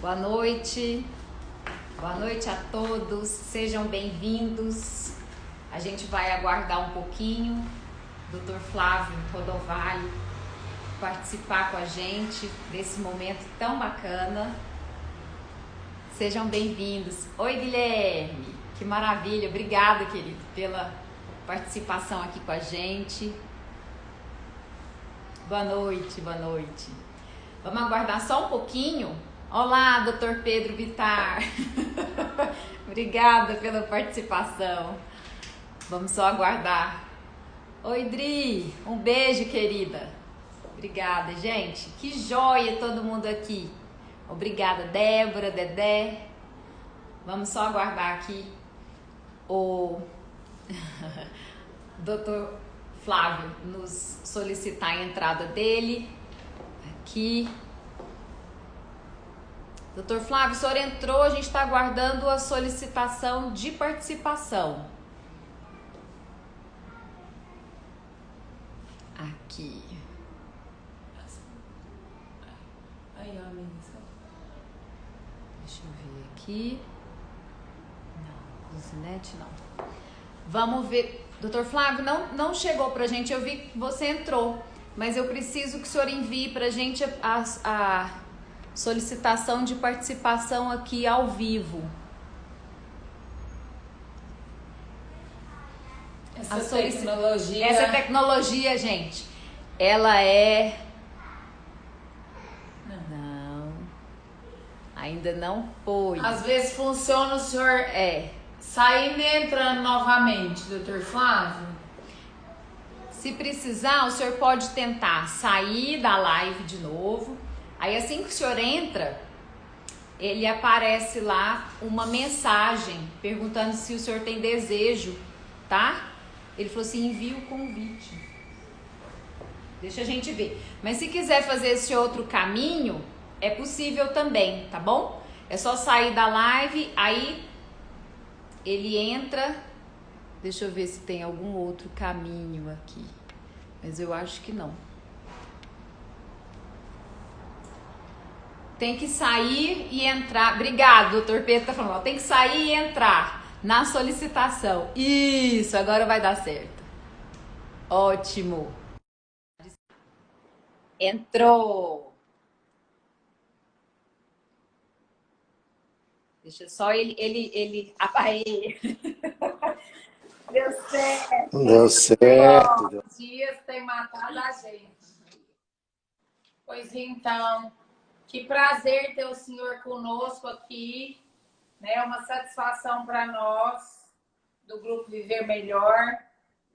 Boa noite a todos, sejam bem-vindos. A gente vai aguardar um pouquinho, Dr. Flávio Rodovalho participar com a gente desse momento tão bacana. Sejam bem-vindos. Oi, Guilherme, que maravilha, obrigada, querido, pela participação aqui com a gente. Boa noite, boa noite. Vamos aguardar só um pouquinho. Olá, Dr. Pedro Vittar. Obrigada pela participação. Vamos só aguardar. Oi, Dri. Um beijo, querida. Obrigada, gente. Que joia todo mundo aqui. Obrigada, Débora, Dedé. Vamos só aguardar aqui o Dr. Flávio nos solicitar a entrada dele aqui. Dr. Flávio, o senhor entrou, a gente está aguardando a solicitação de participação. Aqui. Aí, ó, amiga. Deixa eu ver aqui. Não, Luzinete não. Vamos ver. Dr. Flávio, não chegou pra gente, eu vi que você entrou, mas eu preciso que o senhor envie pra gente a solicitação de participação aqui ao vivo. Essa tecnologia, gente, ela é... Não. Ainda não foi. Às vezes funciona o senhor saindo e entrando novamente, Dr. Flávio. Se precisar, o senhor pode tentar sair da live de novo. Aí assim que o senhor entra, ele aparece lá uma mensagem perguntando se o senhor tem desejo, tá? Ele falou assim, envia o convite. Deixa a gente ver. Mas se quiser fazer esse outro caminho, é possível também, tá bom? É só sair da live, aí ele entra. Deixa eu ver se tem algum outro caminho aqui. Mas eu acho que não. Tem que sair e entrar. Obrigado, doutor Pedro tá falando. Tem que sair e entrar na solicitação. Isso, agora vai dar certo. Ótimo. Entrou. Deixa só ele... Apaê. Deu certo. Deu certo. Os dias tem matado a gente. Pois então... Que prazer ter o senhor conosco aqui, né? Uma satisfação para nós, do Grupo Viver Melhor,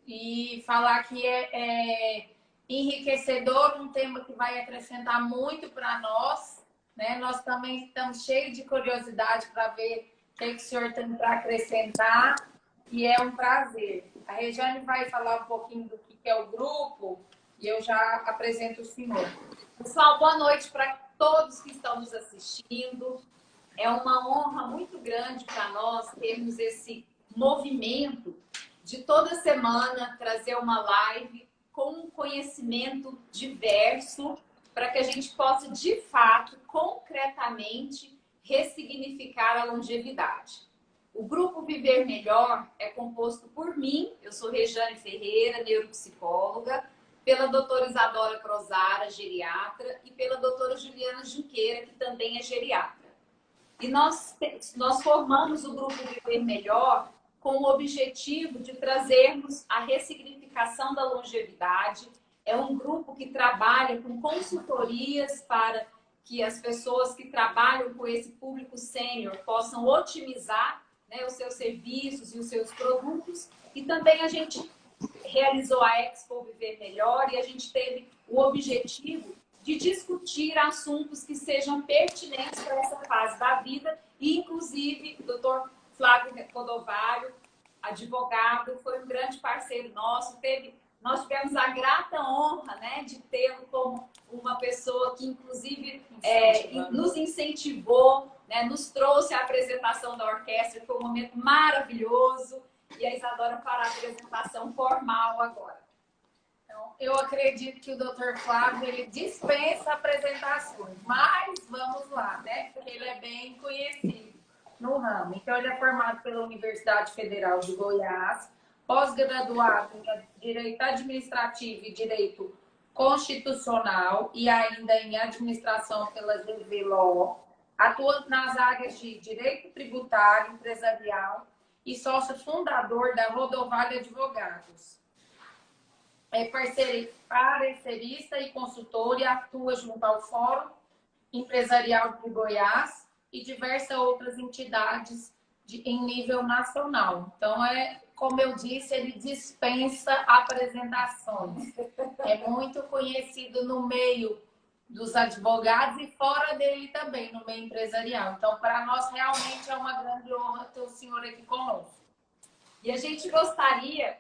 e falar que é enriquecedor, um tema que vai acrescentar muito para nós, né? Nós também estamos cheios de curiosidade para ver o que o senhor tem para acrescentar, e é um prazer. A Regiane vai falar um pouquinho do que é o grupo, e eu já apresento o senhor. Pessoal, boa noite para todos que estão nos assistindo. É uma honra muito grande para nós termos esse movimento de toda semana trazer uma live com um conhecimento diverso para que a gente possa, de fato, concretamente, ressignificar a longevidade. O Grupo Viver Melhor é composto por mim, eu sou Regiane Ferreira, neuropsicóloga, pela doutora Isadora Crozara, geriatra, e pela doutora Juliana Junqueira, que também é geriatra. E nós formamos o Grupo Viver Melhor com o objetivo de trazermos a ressignificação da longevidade. É um grupo que trabalha com consultorias para que as pessoas que trabalham com esse público sênior possam otimizar, né, os seus serviços e os seus produtos. E também a gente realizou a Expo Viver Melhor e a gente teve o objetivo de discutir assuntos que sejam pertinentes para essa fase da vida e, inclusive, o Dr. Flávio Rodovalho, advogado, foi um grande parceiro nosso. Nós tivemos a grata honra, né, de tê-lo como uma pessoa que, inclusive, nos incentivou, né, nos trouxe a apresentação da orquestra, foi um momento maravilhoso. E a Isadora fará a apresentação formal agora. Eu acredito que o Dr. Flávio ele dispensa apresentações, mas vamos lá, né? Porque ele é bem conhecido no ramo. Então, ele é formado pela Universidade Federal de Goiás, pós-graduado em Direito Administrativo e Direito Constitucional e ainda em Administração pela GV Law. Atua nas áreas de Direito Tributário, Empresarial e sócio fundador da Rodovalho Advogados. É parecerista e consultor e atua junto ao Fórum Empresarial de Goiás e diversas outras entidades em nível nacional. Então, como eu disse, ele dispensa apresentações. É muito conhecido no meio dos advogados e fora dele também, no meio empresarial. Então, para nós, realmente é uma grande honra ter o senhor aqui conosco. E a gente gostaria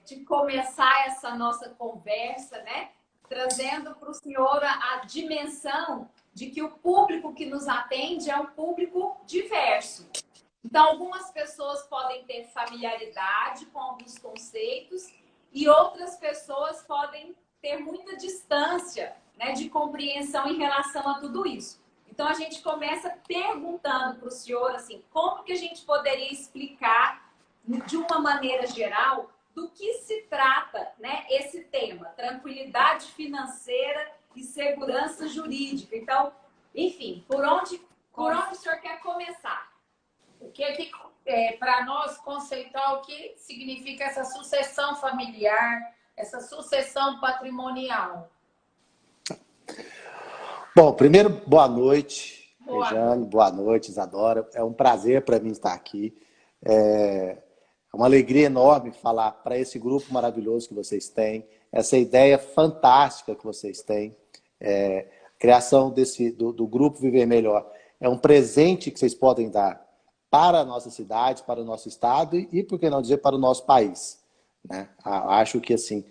de começar essa nossa conversa, né, trazendo para o senhor a dimensão de que o público que nos atende é um público diverso. Então, algumas pessoas podem ter familiaridade com alguns conceitos e outras pessoas podem ter muita distância, né, de compreensão em relação a tudo isso. Então, a gente começa perguntando para o senhor, assim, como que a gente poderia explicar, de uma maneira geral, do que se trata, né, esse tema, tranquilidade financeira e segurança jurídica. Então, enfim, por onde o senhor quer começar? O que para nós, conceitual, o que significa essa sucessão familiar, essa sucessão patrimonial? Bom, primeiro, boa noite, Rejane, boa noite, Isadora. É um prazer para mim estar aqui. É uma alegria enorme falar para esse grupo maravilhoso que vocês têm, essa ideia fantástica que vocês têm. A criação do Grupo Viver Melhor é um presente que vocês podem dar para a nossa cidade, para o nosso estado e, por que não dizer, para o nosso país, né? Acho que, assim,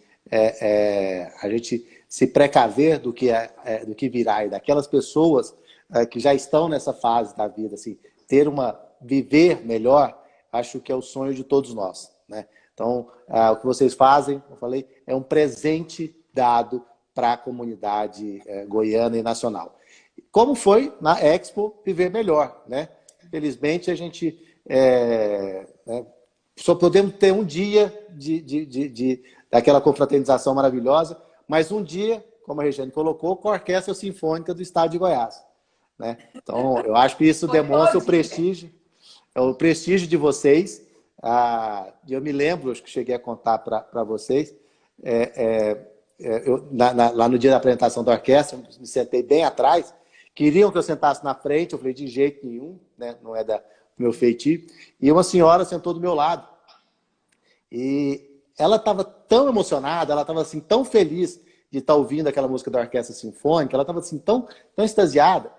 a gente se precaver do que virá e daquelas pessoas que já estão nessa fase da vida, assim, viver melhor, acho que é o sonho de todos nós, né? Então, o que vocês fazem, como eu falei, é um presente dado para a comunidade goiana e nacional. Como foi na Expo Viver Melhor, né? Felizmente, a gente só podemos ter um dia daquela confraternização maravilhosa, mas um dia, como a Regiane colocou, com a Orquestra Sinfônica do Estado de Goiás, né? Então, eu acho que isso demonstra o prestígio de vocês. Eu me lembro, acho que cheguei a contar para vocês, lá no dia da apresentação da orquestra, me sentei bem atrás, queriam que eu sentasse na frente, eu falei, de jeito nenhum, né? Não é do meu feitio. E uma senhora sentou do meu lado. E ela estava tão emocionada, ela estava assim, tão feliz de estar ouvindo aquela música da Orquestra Sinfônica, ela estava assim, tão extasiada.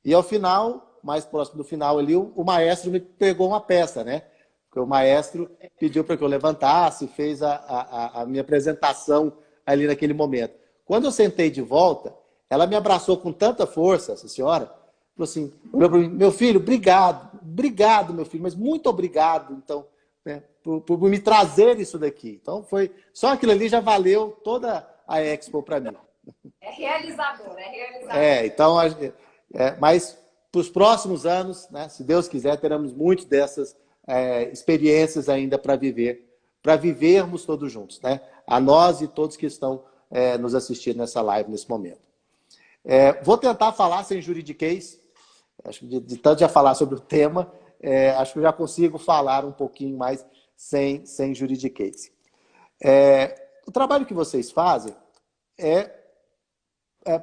E ao final, mais próximo do final ali, o maestro me pegou uma peça, né? Porque o maestro pediu para que eu levantasse, fez a minha apresentação ali naquele momento. Quando eu sentei de volta, ela me abraçou com tanta força, essa senhora, falou assim, olhou para mim, meu filho, obrigado, meu filho, mas muito obrigado, então, né, por me trazer isso daqui. Então, só aquilo ali já valeu toda a Expo para mim. É realizador. Então, mas para os próximos anos, né, se Deus quiser, teremos muitas dessas experiências ainda para vivermos todos juntos, né? A nós e todos que estão nos assistindo nessa live nesse momento. Vou tentar falar sem juridiquês. Acho que de tanto já falar sobre o tema, acho que eu já consigo falar um pouquinho mais sem juridiquês. O trabalho que vocês fazem é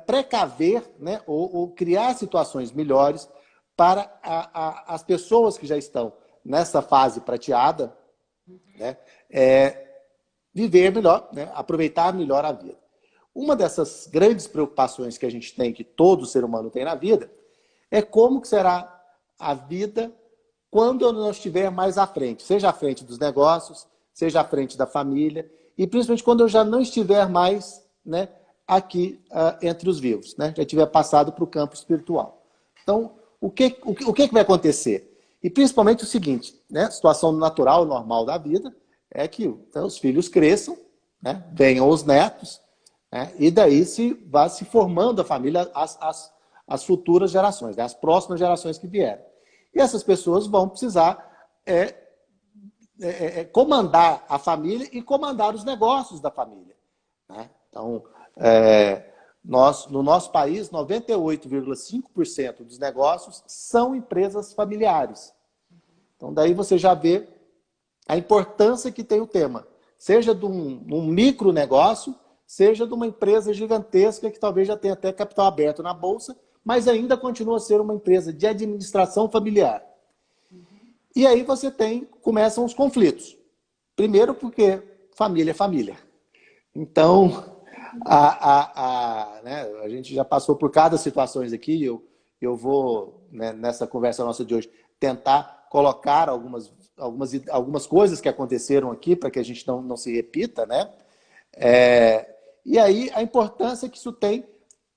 precaver, né, ou criar situações melhores para as pessoas que já estão nessa fase prateada, né, viver melhor, né, aproveitar melhor a vida. Uma dessas grandes preocupações que a gente tem, que todo ser humano tem na vida, é como que será a vida quando eu não estiver mais à frente. Seja à frente dos negócios, seja à frente da família, e principalmente quando eu já não estiver mais, né, aqui entre os vivos, né, já tiver passado para o campo espiritual. Então, o que vai acontecer? E principalmente o seguinte, né, a situação natural, normal da vida, é que os filhos cresçam, né? Venham os netos, né? E daí vai se formando a família, as futuras gerações, né? As próximas gerações que vierem. E essas pessoas vão precisar comandar a família e comandar os negócios da família, né? Então, no nosso país, 98,5% dos negócios são empresas familiares. Então, daí você já vê a importância que tem o tema. Seja de um micronegócio, seja de uma empresa gigantesca que talvez já tenha até capital aberto na Bolsa, mas ainda continua a ser uma empresa de administração familiar. E aí começam os conflitos. Primeiro porque família é família. Então, né, a gente já passou por cada situações aqui, eu vou, né, nessa conversa nossa de hoje, tentar colocar algumas coisas que aconteceram aqui para que a gente não se repita, né? E aí a importância que isso tem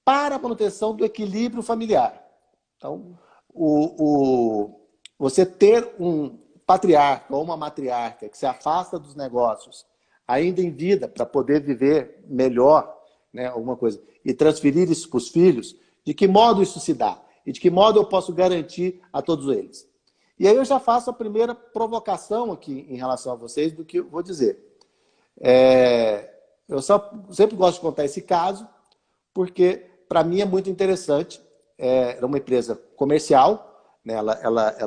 para a manutenção do equilíbrio familiar. Então, você ter um patriarca ou uma matriarca que se afasta dos negócios ainda em vida para poder viver melhor, né, alguma coisa, e transferir isso para os filhos, de que modo isso se dá? E de que modo eu posso garantir a todos eles? E aí eu já faço a primeira provocação aqui em relação a vocês do que eu vou dizer. Eu sempre gosto de contar esse caso, porque para mim é muito interessante. Era uma empresa comercial, né? Ela é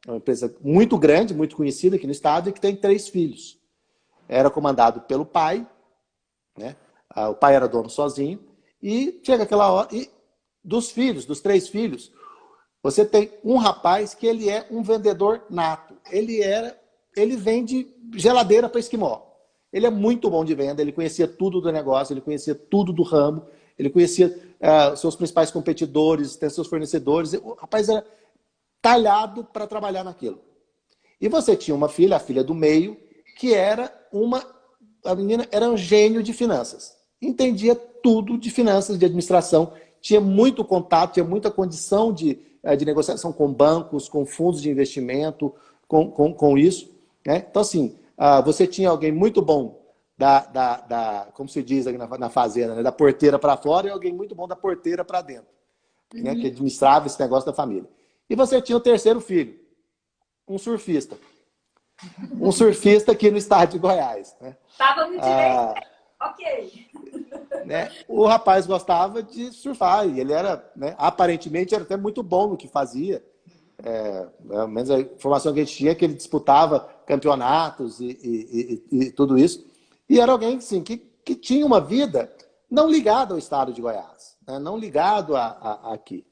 uma empresa muito grande, muito conhecida aqui no estado e que tem 3 filhos. Era comandado pelo pai, né? O pai era dono sozinho, e chega aquela hora, e dos 3 filhos, você tem um rapaz que ele é um vendedor nato. Ele vende geladeira para esquimó. Ele é muito bom de venda, ele conhecia tudo do negócio, ele conhecia tudo do ramo, ele conhecia seus principais competidores, seus fornecedores. O rapaz era talhado para trabalhar naquilo. E você tinha uma filha, a filha do meio, que a menina era um gênio de finanças. Entendia tudo de finanças, de administração, tinha muito contato, tinha muita condição de negociação com bancos, com fundos de investimento, com isso, né? Então, assim, você tinha alguém muito bom como se diz aqui na fazenda, né? Da porteira para fora, e alguém muito bom da porteira para dentro, né? Que administrava esse negócio da família. E você tinha o terceiro filho, um surfista. Um surfista aqui no estado de Goiás, né? Estava no direito, ok. Né? O rapaz gostava de surfar e ele era, né, aparentemente, era até muito bom no que fazia. Pelo menos a informação que a gente tinha é que ele disputava campeonatos e tudo isso. E era alguém assim, que tinha uma vida não ligada ao estado de Goiás, né? Não ligado aqui.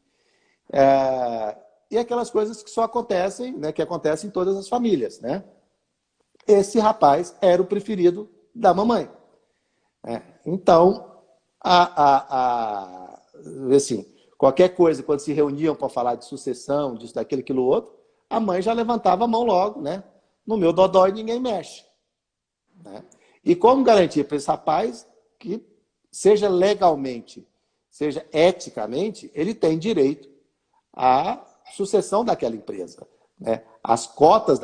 E aquelas coisas que só acontecem, né, que acontecem em todas as famílias, né? Esse rapaz era o preferido da mamãe. Então, assim, qualquer coisa, quando se reuniam para falar de sucessão, disso, daquilo, aquilo outro, a mãe já levantava a mão logo, né? No meu dodói ninguém mexe, né? E como garantir para esse rapaz que, seja legalmente, seja eticamente, ele tem direito à sucessão daquela empresa, né? As cotas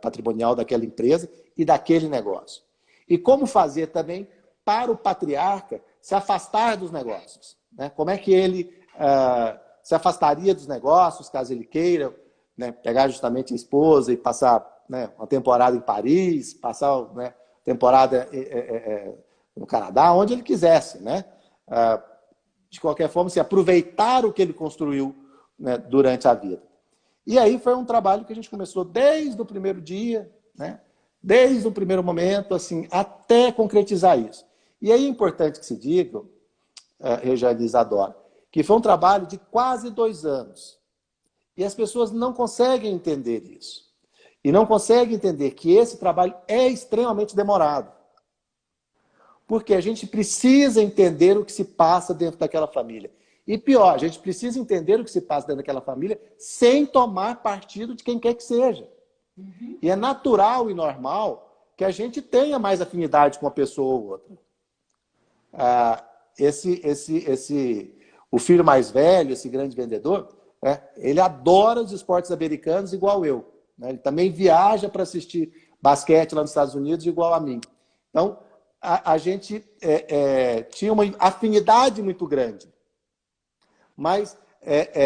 patrimonial daquela empresa e daquele negócio. E como fazer também para o patriarca se afastar dos negócios, né? Como é que ele se afastaria dos negócios, caso ele queira, né, pegar justamente a esposa e passar, né, uma temporada em Paris, passar, né, temporada no Canadá, onde ele quisesse, né? De qualquer forma, se aproveitar o que ele construiu, né, durante a vida. E aí foi um trabalho que a gente começou desde o primeiro dia, né? Desde o primeiro momento, assim, até concretizar isso. E aí é importante que se diga, Rejane e Isadora, que foi um trabalho de quase 2 anos. E as pessoas não conseguem entender isso. E não conseguem entender que esse trabalho é extremamente demorado. Porque a gente precisa entender o que se passa dentro daquela família. E pior, a gente precisa entender o que se passa dentro daquela família sem tomar partido de quem quer que seja. E é natural e normal que a gente tenha mais afinidade com uma pessoa ou outra. O filho mais velho, esse grande vendedor, né, ele adora os esportes americanos igual eu, né? Ele também viaja para assistir basquete lá nos Estados Unidos igual a mim. Então, a gente tinha uma afinidade muito grande. Mas,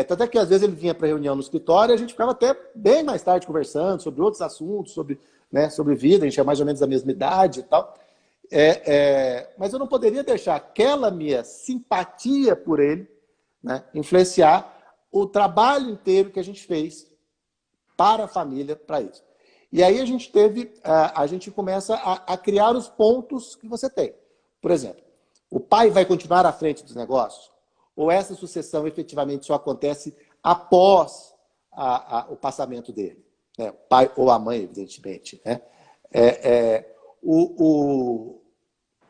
tanto é que às vezes ele vinha para reunião no escritório e a gente ficava até bem mais tarde conversando sobre outros assuntos, sobre, né, sobre vida, a gente é mais ou menos da mesma idade e tal. Mas eu não poderia deixar aquela minha simpatia por ele, né, influenciar o trabalho inteiro que a gente fez para a família, para isso. E aí a gente começa a criar os pontos que você tem. Por exemplo, o pai vai continuar à frente dos negócios? Ou essa sucessão efetivamente só acontece após o passamento dele? Né? O pai ou a mãe, evidentemente. Né?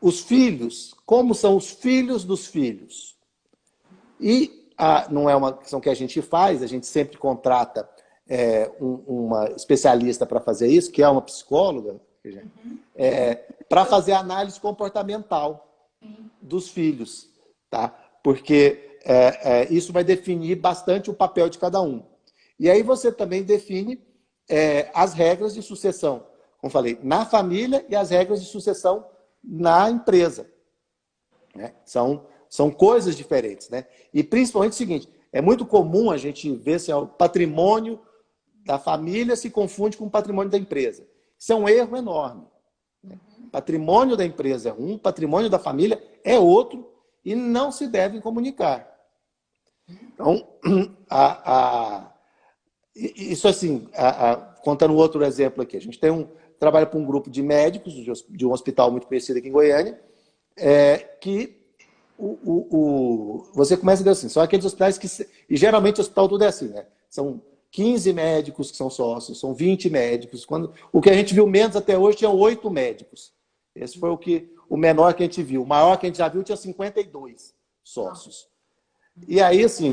Os filhos, como são os filhos dos filhos? E não é uma questão que a gente faz, a gente sempre contrata uma especialista para fazer isso, que é uma psicóloga, para fazer a análise comportamental dos filhos, tá? Porque isso vai definir bastante o papel de cada um. E aí você também define as regras de sucessão, como falei, na família e as regras de sucessão na empresa. Né? São coisas diferentes. Né? E principalmente o seguinte, é muito comum a gente ver se o patrimônio da família se confunde com o patrimônio da empresa. Isso é um erro enorme. O patrimônio da empresa é um, o patrimônio da família é outro e não se devem comunicar. Então, isso assim, contando outro exemplo aqui, a gente trabalha para um grupo de médicos de um hospital muito conhecido aqui em Goiânia, que você começa a ver assim, são aqueles hospitais que, e geralmente o hospital tudo é assim, né? São 15 médicos que são sócios, são 20 médicos. O que a gente viu menos até hoje tinha 8 médicos. Esse foi o menor que a gente viu. O maior que a gente já viu tinha 52 sócios. E aí, assim,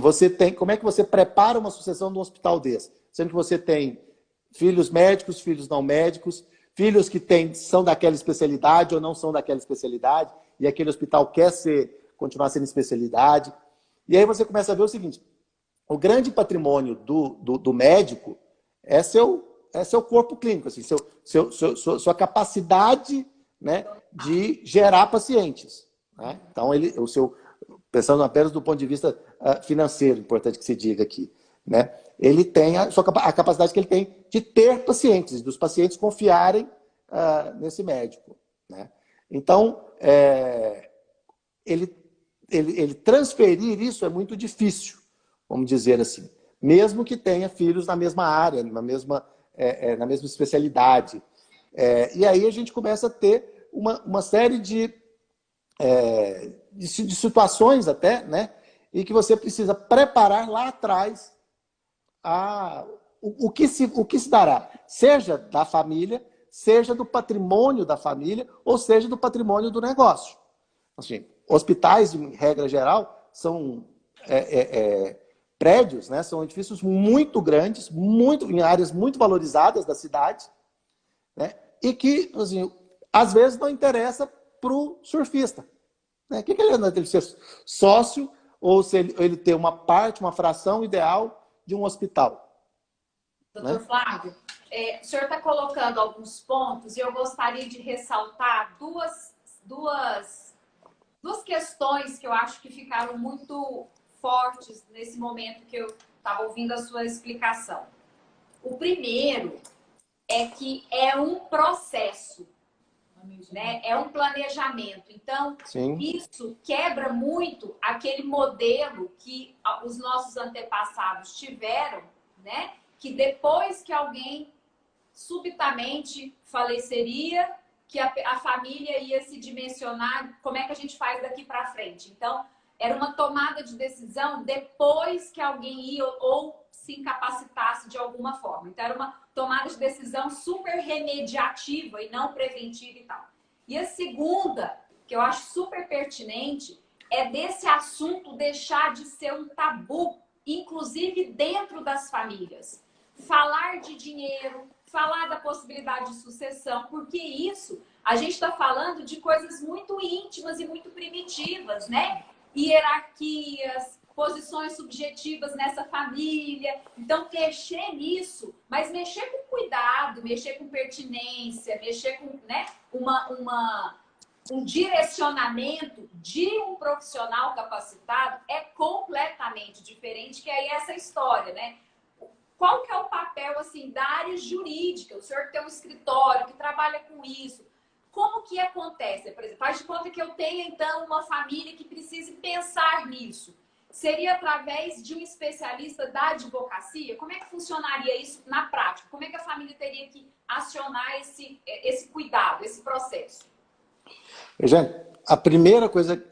como é que você prepara uma sucessão de um hospital desse? Sendo que você tem filhos médicos, filhos não médicos, filhos que são daquela especialidade ou não são daquela especialidade, e aquele hospital quer continuar sendo especialidade. E aí você começa a ver o seguinte, o grande patrimônio do médico é seu corpo clínico, assim, sua capacidade, né, de gerar pacientes. Né? Então, pensando apenas do ponto de vista financeiro, importante que se diga aqui, né? Ele tem a capacidade que ele tem de ter pacientes, dos pacientes confiarem nesse médico. Né? Então, ele transferir isso é muito difícil, vamos dizer assim. Mesmo que tenha filhos na mesma área, na mesma especialidade. E aí a gente começa a ter uma série de situações até, né, e que você precisa preparar lá atrás o que se dará, seja da família, seja do patrimônio da família, ou seja do patrimônio do negócio. Assim, hospitais, em regra geral, são prédios, né, são edifícios muito grandes, em áreas muito valorizadas da cidade, né, e que, assim, às vezes não interessa para o surfista. O que ele anda? Ele ser sócio ou se ele ter uma fração ideal de um hospital. Doutor, né? Flávio, o senhor está colocando alguns pontos e eu gostaria de ressaltar duas questões que eu acho que ficaram muito fortes nesse momento que eu estava ouvindo a sua explicação. O primeiro é que é um processo. Né? É um planejamento. Então, sim, isso quebra muito aquele modelo que os nossos antepassados tiveram, né? Que depois que alguém subitamente faleceria, que a família ia se dimensionar, como é que a gente faz daqui para frente? Então, era uma tomada de decisão depois que alguém ia ou se incapacitasse de alguma forma. Então, era uma tomada de decisão super remediativa e não preventiva e tal. E a segunda, que eu acho super pertinente, é desse assunto deixar de ser um tabu, inclusive dentro das famílias. Falar de dinheiro, falar da possibilidade de sucessão, porque isso, a gente está falando de coisas muito íntimas e muito primitivas, né? Hierarquias, posições subjetivas nessa família. Então, mexer nisso, mas mexer com cuidado, mexer com pertinência, mexer com, né, um direcionamento de um profissional capacitado é completamente diferente, que aí é essa história, né? Qual que é o papel, assim, da área jurídica? O senhor que tem um escritório, que trabalha com isso. Como que acontece? Por exemplo, faz de conta que eu tenho, então, uma família que precise pensar nisso. Seria através de um especialista da advocacia? Como é que funcionaria isso na prática? Como é que a família teria que acionar esse cuidado, esse processo? Gente, a primeira coisa,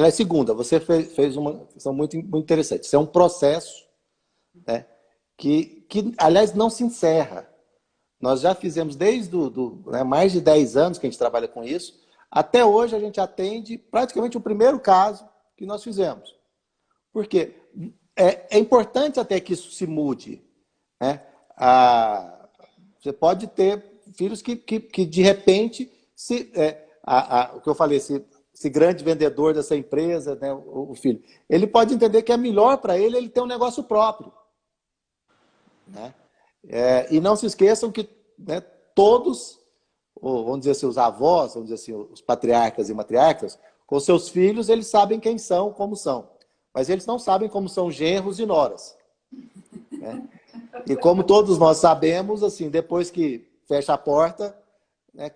a segunda, você fez uma questão muito, muito interessante. Isso é um processo, né, que, aliás, não se encerra. Nós já fizemos desde né, mais de 10 anos que a gente trabalha com isso. Até hoje a gente atende praticamente o primeiro caso que nós fizemos. Porque é importante até que isso se mude, né? Você pode ter filhos que de repente, o que eu falei, esse grande vendedor dessa empresa, né, o filho, ele pode entender que é melhor para ele ter um negócio próprio. Né? E não se esqueçam que, né, todos, vamos dizer assim, os avós, vamos dizer assim, os patriarcas e matriarcas, com seus filhos, eles sabem quem são, como são. Mas eles não sabem como são genros e noras. Né? E como todos nós sabemos, assim, depois que fecha a porta, né,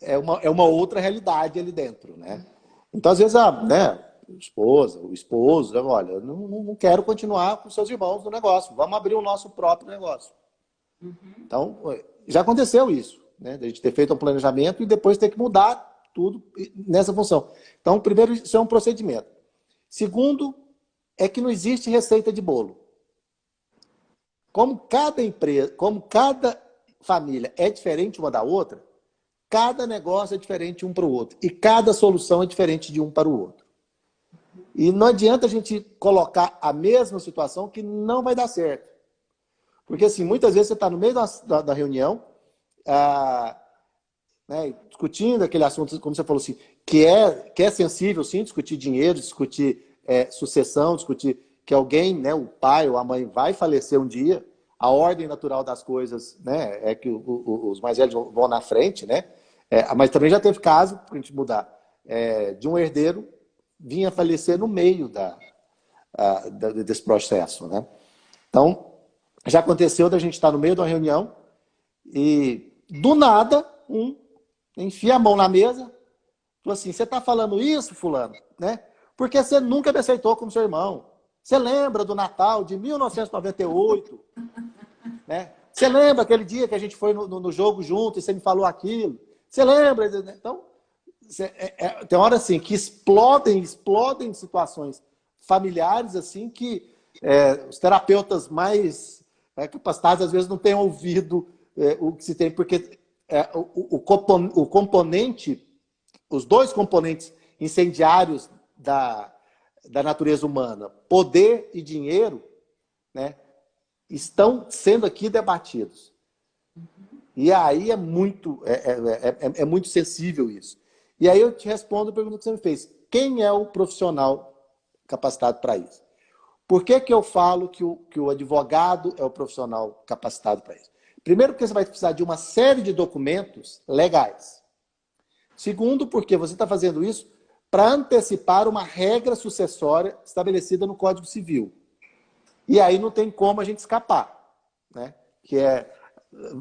é uma outra realidade ali dentro. Né? Então, às vezes, né, o esposo, né, olha, eu não quero continuar com seus irmãos no negócio, vamos abrir o nosso próprio negócio. Então, já aconteceu isso, né? A gente ter feito um planejamento e depois ter que mudar tudo nessa função. Então, primeiro, isso é um procedimento. Segundo, é que não existe receita de bolo. Como cada empresa, como cada família é diferente uma da outra, cada negócio é diferente um para o outro. E cada solução é diferente de um para o outro. E não adianta a gente colocar a mesma situação que não vai dar certo. Porque, assim, muitas vezes você está no meio da reunião, né, discutindo aquele assunto, como você falou assim, que é sensível, sim, discutir dinheiro, discutir sucessão, discutir que alguém, né, o pai ou a mãe vai falecer um dia, a ordem natural das coisas, né, é que os mais velhos vão na frente, né? Mas também já teve caso, para a gente mudar, de um herdeiro vinha falecer no meio desse processo, né? Então, já aconteceu da gente estar no meio de uma reunião e, do nada, enfia a mão na mesa, falou assim, você está falando isso, fulano, né? Porque você nunca me aceitou como seu irmão. Você lembra do Natal de 1998? Né? Você lembra aquele dia que a gente foi no jogo junto e você me falou aquilo? Você lembra? Então, tem hora assim que explodem situações familiares assim que os terapeutas mais capacitados às vezes não têm ouvido o que se tem, porque o componente, os dois componentes incendiários da natureza humana, poder e dinheiro, né, estão sendo aqui debatidos. E aí é muito sensível isso. E aí eu te respondo a pergunta que você me fez. Quem é o profissional capacitado para isso? Por que eu falo que o advogado é o profissional capacitado para isso? Primeiro, porque você vai precisar de uma série de documentos legais. Segundo, porque você está fazendo isso para antecipar uma regra sucessória estabelecida no Código Civil. E aí não tem como a gente escapar. Né?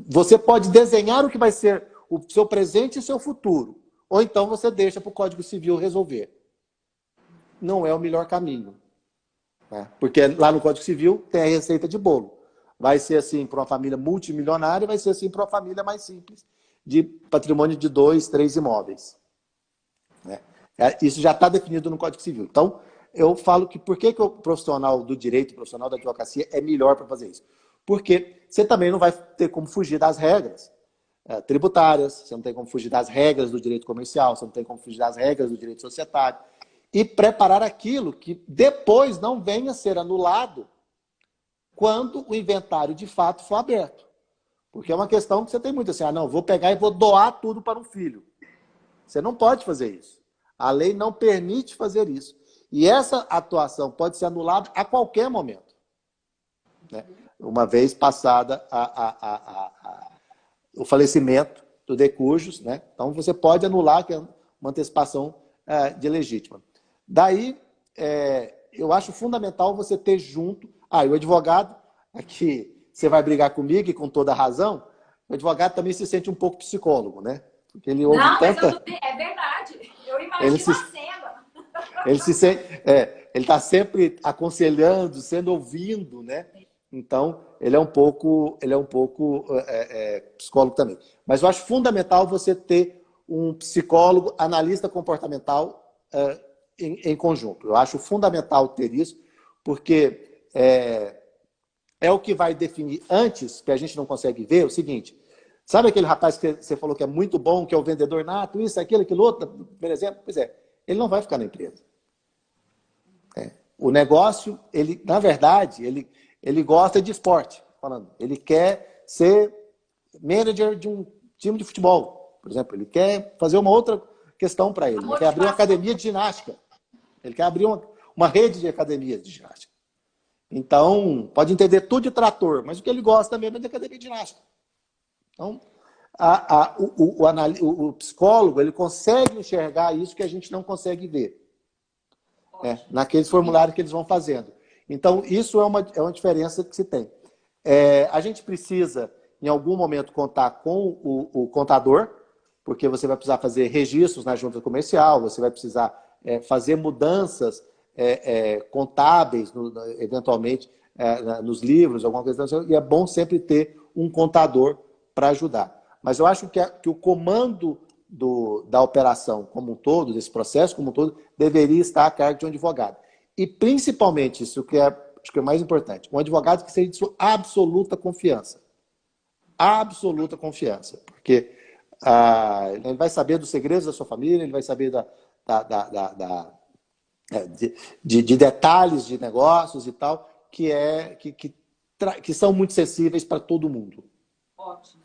Você pode desenhar o que vai ser o seu presente e o seu futuro. Ou então você deixa para o Código Civil resolver. Não é o melhor caminho. Né? Porque lá no Código Civil tem a receita de bolo. Vai ser assim para uma família multimilionária, vai ser assim para uma família mais simples, de patrimônio de 2, 3 imóveis. Né? Isso já está definido no Código Civil. Então, eu falo que por que o profissional do direito, o profissional da advocacia é melhor para fazer isso? Porque você também não vai ter como fugir das regras tributárias, você não tem como fugir das regras do direito comercial, você não tem como fugir das regras do direito societário. E preparar aquilo que depois não venha a ser anulado quando o inventário de fato for aberto. Porque é uma questão que você tem muito assim, não, vou pegar e vou doar tudo para um filho. Você não pode fazer isso. A lei não permite fazer isso. E essa atuação pode ser anulada a qualquer momento. Né? Uma vez passada o falecimento do decujus, né? Então você pode anular, que é uma antecipação de legítima. Daí, eu acho fundamental você ter junto... e o advogado, aqui você vai brigar comigo e com toda a razão, o advogado também se sente um pouco psicólogo, né? Porque ele ouve tanta... é verdade. Eu imagino a cena. Ele se sente... ele está sempre aconselhando, sendo ouvido, né? Então, ele é um pouco psicólogo também. Mas eu acho fundamental você ter um psicólogo, analista comportamental em conjunto. Eu acho fundamental ter isso, porque é o que vai definir antes, que a gente não consegue ver, o seguinte. Sabe aquele rapaz que você falou que é muito bom, que é o vendedor nato, isso, aquilo outro, por exemplo? Pois é, ele não vai ficar na empresa. O negócio, na verdade, ele gosta de esporte. Falando. Ele quer ser manager de um time de futebol, por exemplo. Ele quer fazer uma outra questão para ele. Ele quer abrir uma academia de ginástica. Ele quer abrir uma rede de academias de ginástica. Então, pode entender tudo de trator, mas o que ele gosta mesmo é de academia de ginástica. Então, o psicólogo, ele consegue enxergar isso que a gente não consegue ver. Naqueles formulários que eles vão fazendo. Então, isso é uma diferença que se tem. A gente precisa, em algum momento, contar com o contador, porque você vai precisar fazer registros na junta comercial, você vai precisar fazer mudanças contábeis, eventualmente, nos livros, alguma coisa assim, e é bom sempre ter um contador para ajudar. Mas eu acho que o comando da operação como um todo, desse processo como um todo, deveria estar a cargo de um advogado. E principalmente, isso que acho que é mais importante, um advogado que seja de sua absoluta confiança. Absoluta confiança. Porque ele vai saber dos segredos da sua família, ele vai saber de detalhes de negócios e tal, que são muito acessíveis para todo mundo. Ótimo.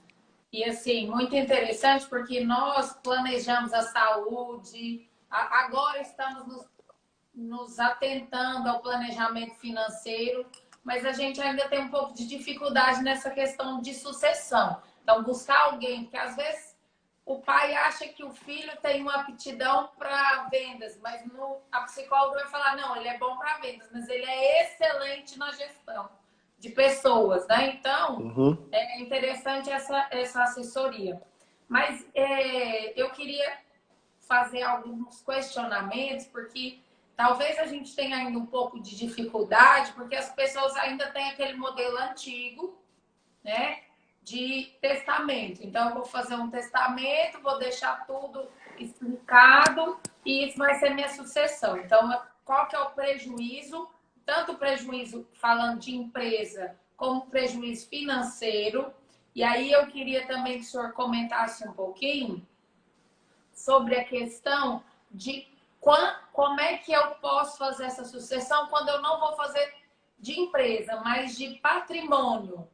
E assim, muito interessante, porque nós planejamos a saúde, agora estamos nos atentando ao planejamento financeiro, mas a gente ainda tem um pouco de dificuldade nessa questão de sucessão. Então, buscar alguém, porque às vezes o pai acha que o filho tem uma aptidão para vendas, mas a psicóloga vai falar, não, ele é bom para vendas, mas ele é excelente na gestão de pessoas, né? Então, é interessante essa assessoria. Mas eu queria fazer alguns questionamentos, porque talvez a gente tenha ainda um pouco de dificuldade, porque as pessoas ainda têm aquele modelo antigo, né? De testamento. Então, eu vou fazer um testamento, vou deixar tudo explicado e isso vai ser minha sucessão. Então, qual que é o prejuízo? Tanto o prejuízo falando de empresa, como prejuízo financeiro. E aí eu queria também que o senhor comentasse um pouquinho sobre a questão de como é que eu posso fazer essa sucessão quando eu não vou fazer de empresa, mas de patrimônio,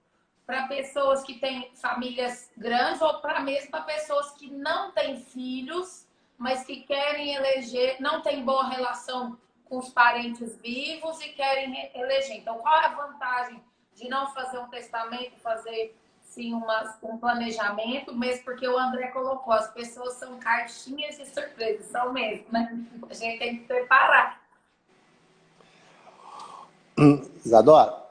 para pessoas que têm famílias grandes ou para mesmo para pessoas que não têm filhos, mas que querem eleger, não têm boa relação com os parentes vivos e querem eleger. Então, qual é a vantagem de não fazer um testamento, fazer sim um planejamento, mesmo porque o André colocou, as pessoas são caixinhas de surpresa, são mesmo, né? A gente tem que preparar. Isadora,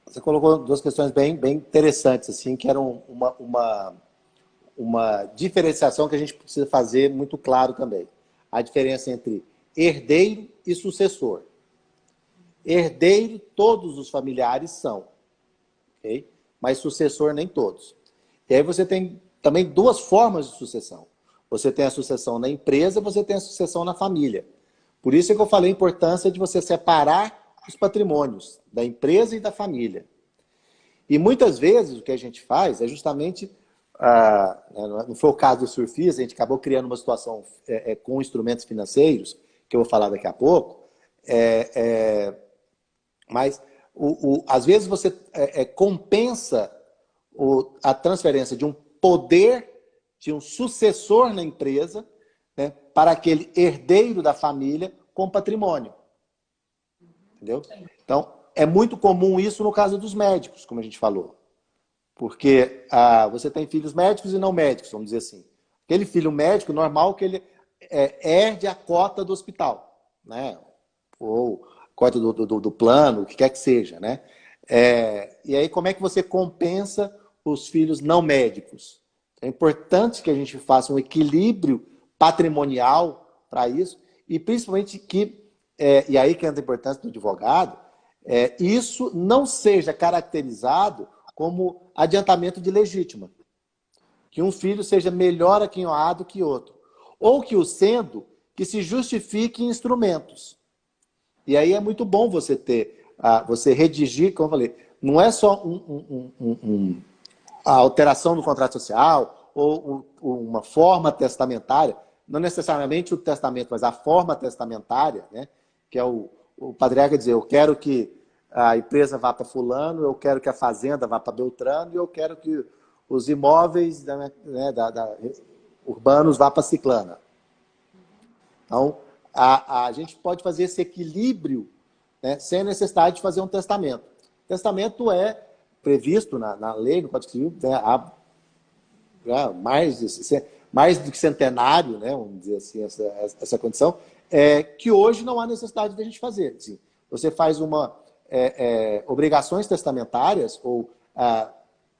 você colocou duas questões bem interessantes, assim, que eram uma diferenciação que a gente precisa fazer muito claro também. A diferença entre herdeiro e sucessor. Herdeiro, todos os familiares são, ok? Mas sucessor, nem todos. E aí você tem também duas formas de sucessão. Você tem a sucessão na empresa, você tem a sucessão na família. Por isso é que eu falei a importância de você separar os patrimônios da empresa e da família. E muitas vezes o que a gente faz é justamente, não foi o caso do surfista, a gente acabou criando uma situação com instrumentos financeiros, que eu vou falar daqui a pouco, mas às vezes você compensa a transferência de um poder, de um sucessor na empresa, né, para aquele herdeiro da família com patrimônio. Entendeu? Então, é muito comum isso no caso dos médicos, como a gente falou. Porque você tem filhos médicos e não médicos, vamos dizer assim. aquele filho médico, normal que ele herde a cota do hospital, né? Ou cota do plano, o que quer que seja, né? E aí, como é que você compensa os filhos não médicos? É importante que a gente faça um equilíbrio patrimonial para isso, e principalmente que, e aí que entra a importância do advogado, isso não seja caracterizado como adiantamento de legítima. Que um filho seja melhor aquinhoado que outro. Ou que o sendo, que se justifique em instrumentos. E aí é muito bom você ter, você redigir, como eu falei, não é só a alteração do contrato social ou uma forma testamentária, não necessariamente o testamento, mas a forma testamentária, né? Que é o patriarca dizer, eu quero que a empresa vá para fulano, eu quero que a fazenda vá para Beltrano e eu quero que os imóveis urbanos vá para Ciclana. Então, a gente pode fazer esse equilíbrio, né, sem a necessidade de fazer um testamento. O testamento é previsto na lei, no Código Civil, né, há mais do que centenário, né, vamos dizer assim, essa condição, que hoje não há necessidade de a gente fazer. Assim, você faz obrigações testamentárias ou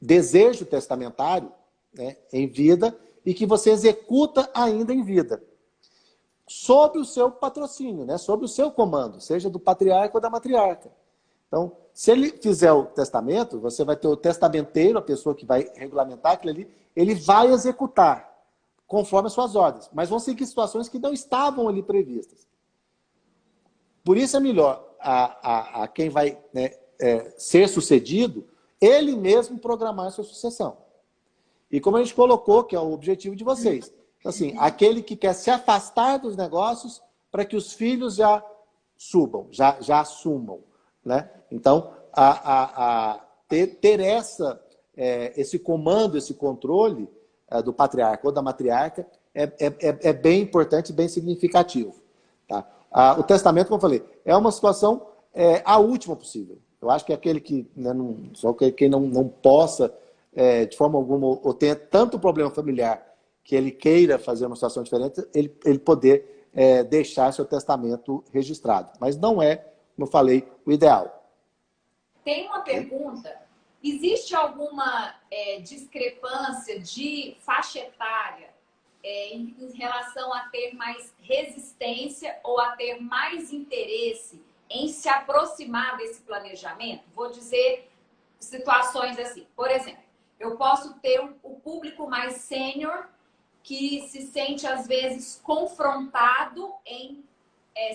desejo testamentário, né, em vida e que você executa ainda em vida. Sob o seu patrocínio, né? Sob o seu comando, seja do patriarca ou da matriarca. Então, se ele fizer o testamento, você vai ter o testamenteiro, a pessoa que vai regulamentar aquilo ali, ele vai executar conforme as suas ordens, mas vão seguir situações que não estavam ali previstas. Por isso é melhor a quem vai, né, ser sucedido, ele mesmo programar a sua sucessão. E como a gente colocou, que é o objetivo de vocês, assim, aquele que quer se afastar dos negócios para que os filhos já subam, já assumam, né? Então, ter esse comando, esse controle do patriarca ou da matriarca é bem importante, bem significativo. Tá? O testamento, como eu falei, é uma situação a última possível. Eu acho que aquele que, né, só quem não possa, de forma alguma, ou tenha tanto problema familiar que ele queira fazer uma situação diferente, ele poder deixar seu testamento registrado. Mas não é, como eu falei, o ideal. Tem uma pergunta. Existe alguma discrepância de faixa etária em relação a ter mais resistência ou a ter mais interesse em se aproximar desse planejamento? Vou dizer situações assim. Por exemplo, eu posso ter o público mais sênior que se sente, às vezes, confrontado em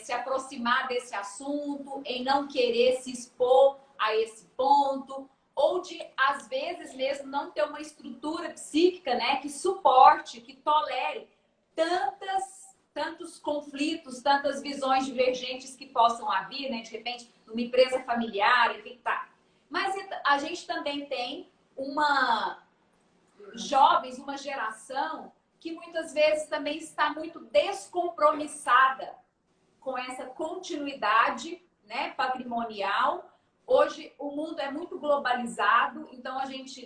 se aproximar desse assunto, em não querer se expor a esse ponto, ou de, às vezes, mesmo não ter uma estrutura psíquica, né, que suporte, que tolere tantos conflitos, tantas visões divergentes que possam haver, né, de repente, numa empresa familiar, enfim, tá. Mas a gente também tem jovens, uma geração que muitas vezes também está muito descompromissada com essa continuidade, né, patrimonial. Hoje o mundo é muito globalizado, então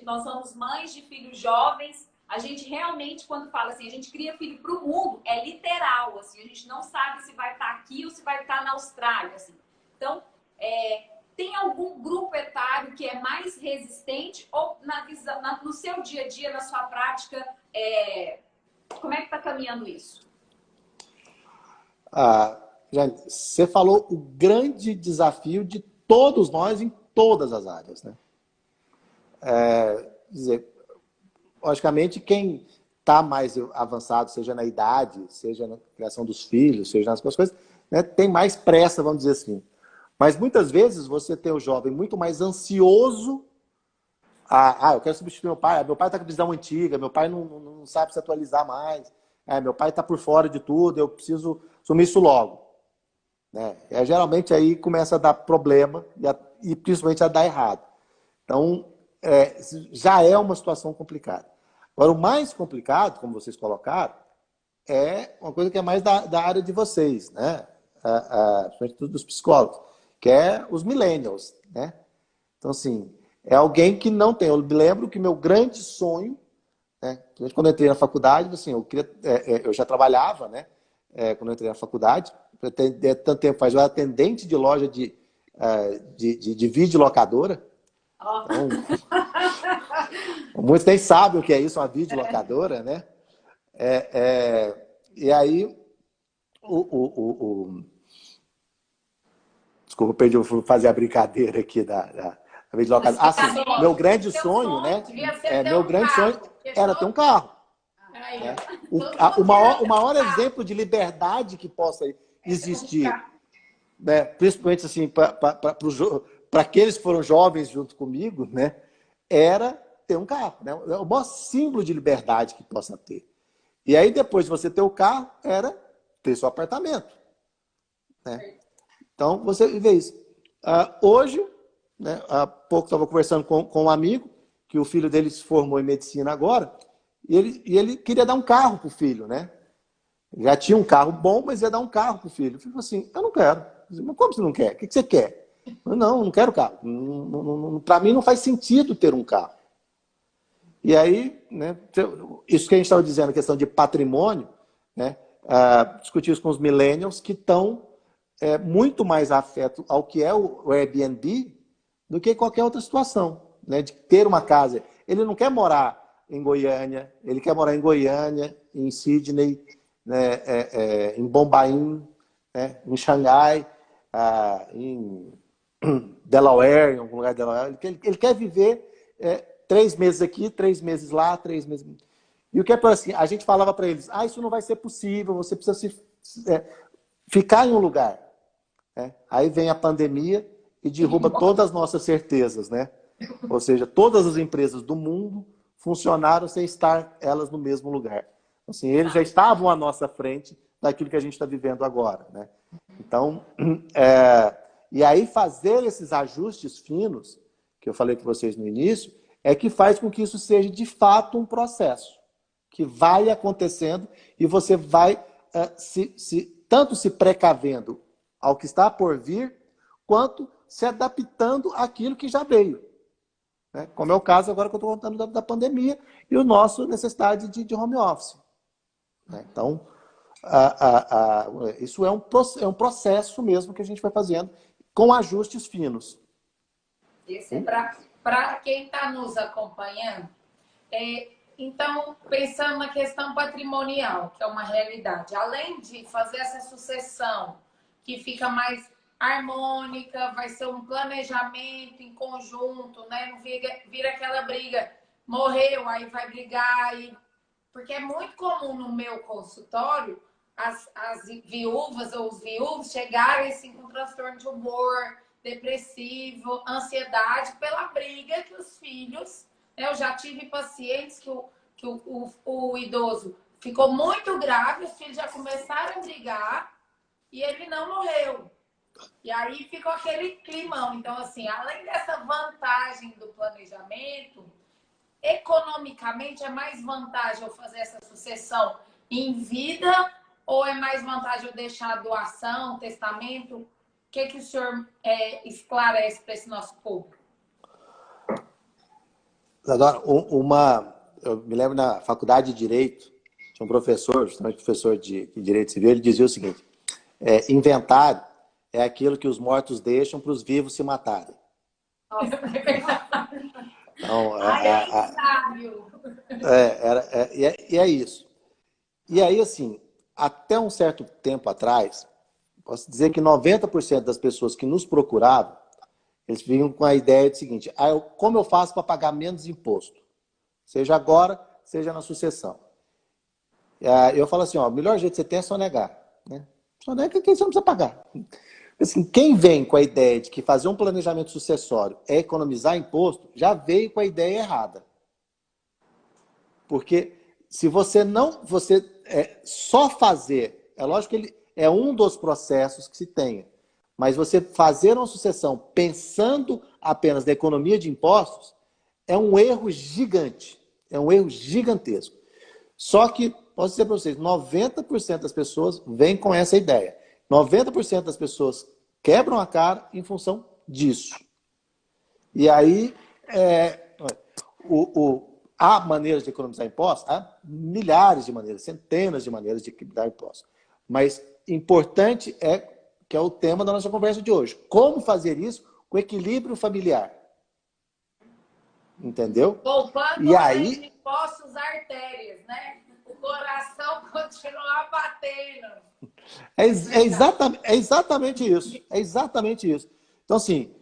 nós somos mães de filhos jovens. A gente realmente, quando fala assim, a gente cria filho para o mundo, é literal, assim, a gente não sabe se vai estar aqui ou se vai estar na Austrália, assim. Então, tem algum grupo etário que é mais resistente ou no seu dia a dia, na sua prática, como é que está caminhando isso? Jane, você falou o grande desafio de todos nós em todas as áreas, né? Logicamente, quem está mais avançado, seja na idade, seja na criação dos filhos, seja nas coisas, né, tem mais pressa, vamos dizer assim. Mas muitas vezes você tem o jovem muito mais ansioso. Eu quero substituir meu pai está com visão antiga, meu pai não sabe se atualizar mais, meu pai está por fora de tudo, eu preciso assumir isso logo. Né? Geralmente aí começa a dar problema e principalmente a dar errado. Então, já é uma situação complicada. Agora, o mais complicado, como vocês colocaram, é uma coisa que é mais da área de vocês, né? Principalmente dos psicólogos, que é os millennials, né? Então, assim, é alguém que não tem. Eu me lembro que meu grande sonho né? Quando eu entrei na faculdade, assim, eu já trabalhava, né? Quando eu entrei na faculdade, tanto tempo faz, eu era atendente de loja de videolocadora. Ó. Então, muitos nem sabem o que é isso, uma videolocadora, né? E aí, desculpa, perdi, eu vou fazer a brincadeira aqui da videolocadora. Assim, meu grande sonho, né? Meu grande sonho era ter um carro. Né? O maior exemplo de liberdade que possa existir, né? Principalmente assim, para aqueles que foram jovens junto comigo, né? Era ter um carro. Né? O maior símbolo de liberdade que possa ter. E aí, depois de você ter o carro, era ter seu apartamento. Né? Então, você vê isso. Hoje, né, há pouco estava conversando com um amigo, que o filho dele se formou em medicina agora, e ele queria dar um carro para o filho, né? Já tinha um carro bom, mas ia dar um carro para o filho. Ele falou assim, eu não quero. Eu falei, mas como você não quer? O que você quer? Eu não quero carro. Para mim não faz sentido ter um carro. E aí, né, isso que a gente estava dizendo, a questão de patrimônio, né, discutir isso com os millennials que estão muito mais afetos ao que é o Airbnb do que qualquer outra situação, né, de ter uma casa. Ele não quer morar em Goiânia, ele quer morar em Goiânia, em Sydney, né, em Bombaim, né, em Xangai, em Delaware, em algum lugar de Delaware. Ele quer viver 3 meses aqui, 3 meses lá, 3 meses... E o que é assim, a gente falava para eles, isso não vai ser possível, você precisa ficar em um lugar. Né? Aí vem a pandemia e derruba todas as nossas certezas, né? Ou seja, todas as empresas do mundo funcionaram sem estar elas no mesmo lugar. Assim, eles já estavam à nossa frente daquilo que a gente está vivendo agora, né? Então, e aí fazer esses ajustes finos, que eu falei para vocês no início, é que faz com que isso seja de fato um processo, que vai acontecendo e você vai tanto se precavendo ao que está por vir, quanto se adaptando àquilo que já veio. Né? Como é o caso agora que eu estou contando da pandemia e o nosso necessidade de home office. Né? Então, isso é um processo mesmo que a gente vai fazendo com ajustes finos. Para quem está nos acompanhando, então, pensando na questão patrimonial, que é uma realidade, além de fazer essa sucessão que fica mais harmônica, vai ser um planejamento em conjunto, né? Não vira aquela briga, morreu, aí vai brigar. Porque é muito comum no meu consultório as viúvas ou os viúvos chegarem assim, com transtorno de humor, depressivo, ansiedade, pela briga que os filhos... Eu já tive pacientes que o idoso ficou muito grave, os filhos já começaram a brigar e ele não morreu. E aí ficou aquele climão. Então, assim, além dessa vantagem do planejamento, economicamente é mais vantagem eu fazer essa sucessão em vida ou é mais vantagem eu deixar a doação, testamento? O que o senhor esclarece para esse nosso público? Agora, eu me lembro na faculdade de Direito, tinha um professor, justamente professor de Direito Civil, ele dizia o seguinte, inventário é aquilo que os mortos deixam para os vivos se matarem. Nossa, então, sábio. E é isso. E aí, assim, até um certo tempo atrás, posso dizer que 90% das pessoas que nos procuravam, eles vinham com a ideia do seguinte, como eu faço para pagar menos imposto? Seja agora, seja na sucessão. Eu falo assim, o melhor jeito que você tem é sonegar. Né? Sonegar que você não precisa pagar. Assim, quem vem com a ideia de que fazer um planejamento sucessório é economizar imposto, já veio com a ideia errada. Porque se você só fazer, é lógico que ele é um dos processos que se tenha, mas você fazer uma sucessão pensando apenas na economia de impostos é um erro gigante. É um erro gigantesco. Só que, posso dizer para vocês, 90% das pessoas vêm com essa ideia. 90% das pessoas quebram a cara em função disso. E aí, há maneiras de economizar impostos? Há milhares de maneiras, centenas de maneiras de equilibrar impostos. Mas importante que é o tema da nossa conversa de hoje. Como fazer isso com equilíbrio familiar? Entendeu? Poupando e além aí de impostos, artérias, né? O coração continuar batendo. É exatamente isso. É exatamente isso. Então, assim,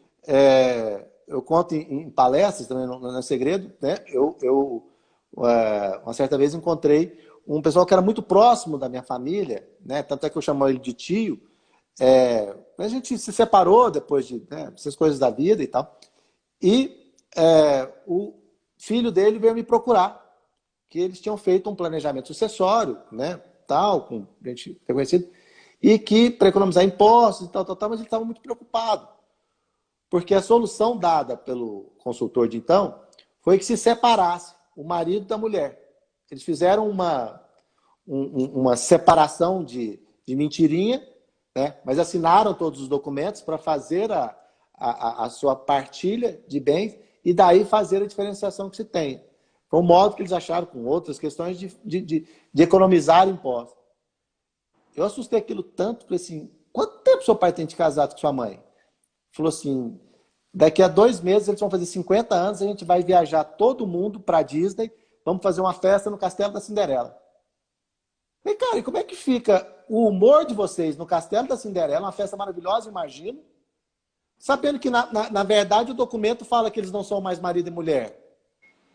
eu conto em palestras, também não é segredo, né? Uma certa vez encontrei um pessoal que era muito próximo da minha família, né? Tanto é que eu chamo ele de tio. A gente se separou depois de, né, essas coisas da vida e tal. E o filho dele veio me procurar, que eles tinham feito um planejamento sucessório, né? Tal, com gente reconhecida, e que para economizar impostos e tal, mas ele estava muito preocupado. Porque a solução dada pelo consultor de então foi que se separasse o marido da mulher. Eles fizeram uma separação de mentirinha, né? Mas assinaram todos os documentos para fazer a sua partilha de bens e daí fazer a diferenciação que se tem. Foi um modo que eles acharam com outras questões de economizar impostos. Eu assustei aquilo tanto, falei assim, quanto tempo seu pai tem de casado com sua mãe? Falou assim, daqui a 2 meses eles vão fazer 50 anos, a gente vai viajar todo mundo para Disney, vamos fazer uma festa no Castelo da Cinderela. E cara, e como é que fica o humor de vocês no Castelo da Cinderela, uma festa maravilhosa, imagino, sabendo que na verdade o documento fala que eles não são mais marido e mulher?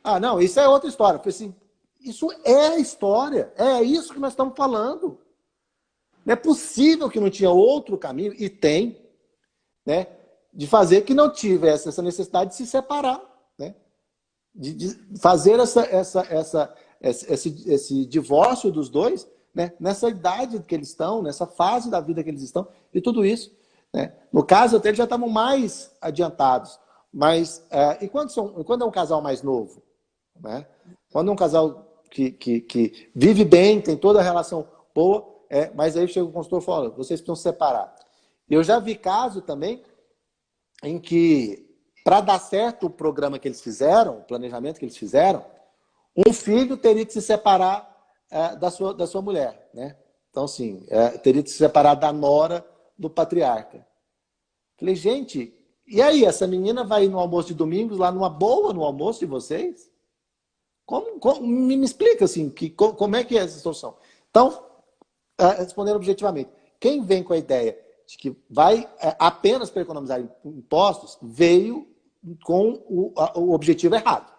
Ah, não, isso é outra história. Eu falei assim, isso é a história, é isso que nós estamos falando. Não é possível que não tinha outro caminho, e tem, né, de fazer que não tivesse essa necessidade de se separar, né, de fazer esse divórcio dos dois, né, nessa idade que eles estão, nessa fase da vida que eles estão, e tudo isso. Né. No caso, até eles já estavam mais adiantados. Mas, e quando é um casal mais novo? Né? Quando é um casal que vive bem, tem toda a relação boa, mas aí chega o consultor e fala, vocês precisam separar. Eu já vi caso também em que, para dar certo o programa que eles fizeram, o planejamento que eles fizeram, um filho teria que se separar da sua mulher. Né? Então, assim, teria que se separar da nora do patriarca. Falei, gente, e aí, essa menina vai ir no almoço de domingos, lá numa boa no almoço de vocês? Me explica, assim, como é que é essa situação? Então, respondendo objetivamente, quem vem com a ideia de que vai apenas para economizar impostos, veio com o objetivo errado.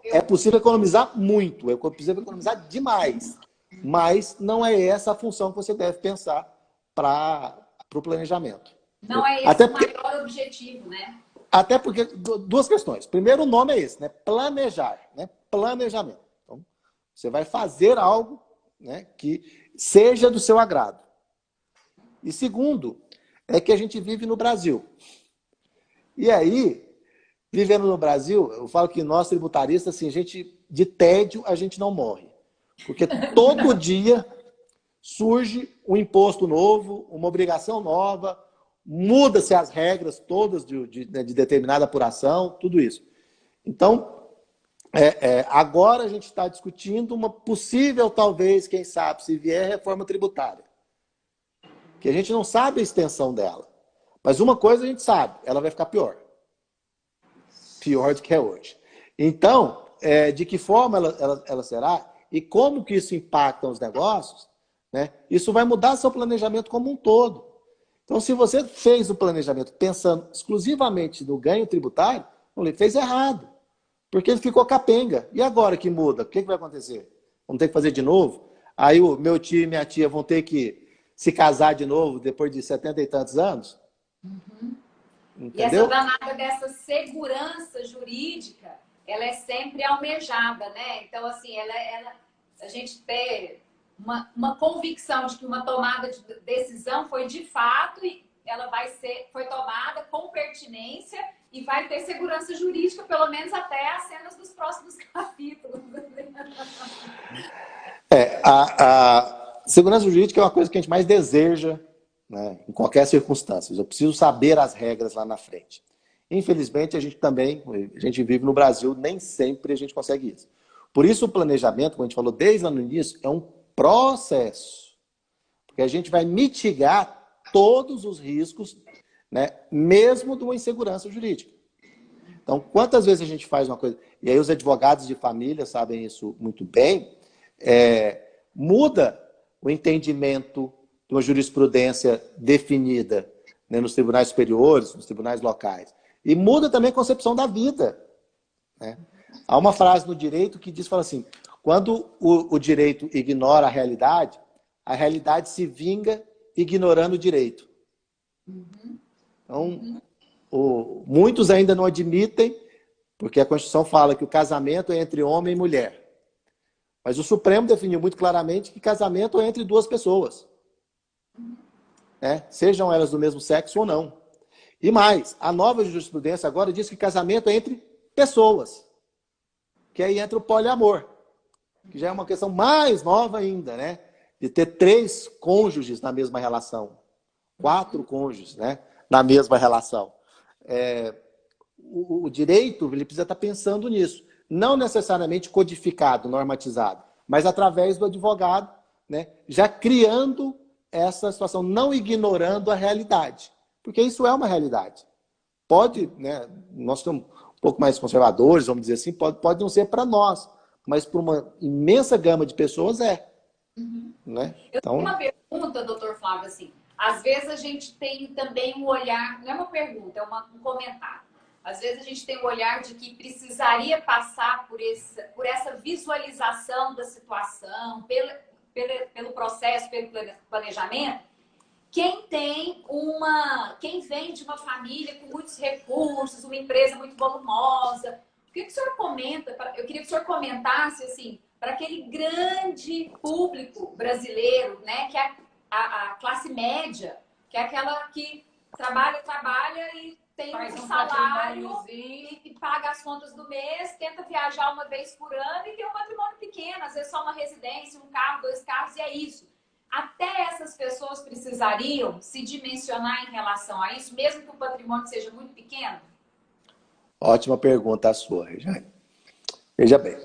É possível economizar muito, é possível economizar demais, mas não é essa a função que você deve pensar para o planejamento. Não é esse o maior objetivo, né? Até porque, 2 questões. Primeiro, o nome é esse, né? Planejar, né? Planejamento. Então, você vai fazer algo, né, que seja do seu agrado. E segundo, é que a gente vive no Brasil. E aí, vivendo no Brasil, eu falo que nós tributaristas, assim, de tédio, a gente não morre. Porque todo dia surge um imposto novo, uma obrigação nova, muda-se as regras todas de determinada apuração, tudo isso. Então, agora a gente está discutindo uma possível, talvez, quem sabe, se vier, reforma tributária. Que a gente não sabe a extensão dela. Mas uma coisa a gente sabe, ela vai ficar pior. Pior do que é hoje. Então, de que forma ela será e como que isso impacta os negócios, né? Isso vai mudar seu planejamento como um todo. Então, se você fez o planejamento pensando exclusivamente no ganho tributário, ele fez errado. Porque ele ficou capenga. E agora que muda? O que vai acontecer? Vamos ter que fazer de novo? Aí o meu tio e minha tia vão ter que se casar de novo depois de 70 e tantos anos? Uhum. Entendeu? E essa danada dessa segurança jurídica, ela é sempre almejada, né? Então, assim, a gente ter uma convicção de que uma tomada de decisão foi de fato e ela foi tomada com pertinência e vai ter segurança jurídica, pelo menos até as cenas dos próximos capítulos. A segurança jurídica é uma coisa que a gente mais deseja, né, em qualquer circunstância. Eu preciso saber as regras lá na frente. Infelizmente, a gente vive no Brasil, nem sempre a gente consegue isso. Por isso o planejamento, como a gente falou desde lá no início, é um processo. Porque a gente vai mitigar todos os riscos, né, mesmo de uma insegurança jurídica. Então, quantas vezes a gente faz uma coisa... E aí os advogados de família sabem isso muito bem, muda o entendimento de uma jurisprudência definida, né, nos tribunais superiores, nos tribunais locais. E muda também a concepção da vida, né? Há uma frase no direito que diz, fala assim, quando o direito ignora a realidade se vinga ignorando o direito. Então, muitos ainda não admitem, porque a Constituição fala que o casamento é entre homem e mulher. Mas o Supremo definiu muito claramente que casamento é entre duas pessoas, né? Sejam elas do mesmo sexo ou não. E mais, a nova jurisprudência agora diz que casamento é entre pessoas. Que aí entra o poliamor, que já é uma questão mais nova ainda, né? De ter 3 cônjuges na mesma relação. 4 cônjuges, né? Na mesma relação. O direito, ele precisa estar pensando nisso. Não necessariamente codificado, normatizado, mas através do advogado, né? Já criando essa situação, não ignorando a realidade. Porque isso é uma realidade. Pode, né? Nós estamos um pouco mais conservadores, vamos dizer assim, pode não ser para nós, mas para uma imensa gama de pessoas é. Né? Eu Então... tenho uma pergunta, doutor Flávio, assim, às vezes a gente tem também um olhar, não é uma pergunta, é um comentário. Às vezes a gente tem o olhar de que precisaria passar por essa visualização da situação, pelo processo, pelo planejamento, quem vem de uma família com muitos recursos, uma empresa muito volumosa. O que o senhor comenta? Eu queria que o senhor comentasse, assim, para aquele grande público brasileiro, né, que é a classe média, que é aquela que trabalha e tem um salário e paga as contas do mês, tenta viajar uma vez por ano e tem um patrimônio pequeno, às vezes só uma residência, um carro, 2 carros, e é isso. Até essas pessoas precisariam se dimensionar em relação a isso, mesmo que o patrimônio seja muito pequeno? Ótima pergunta a sua, Rejane. Veja bem,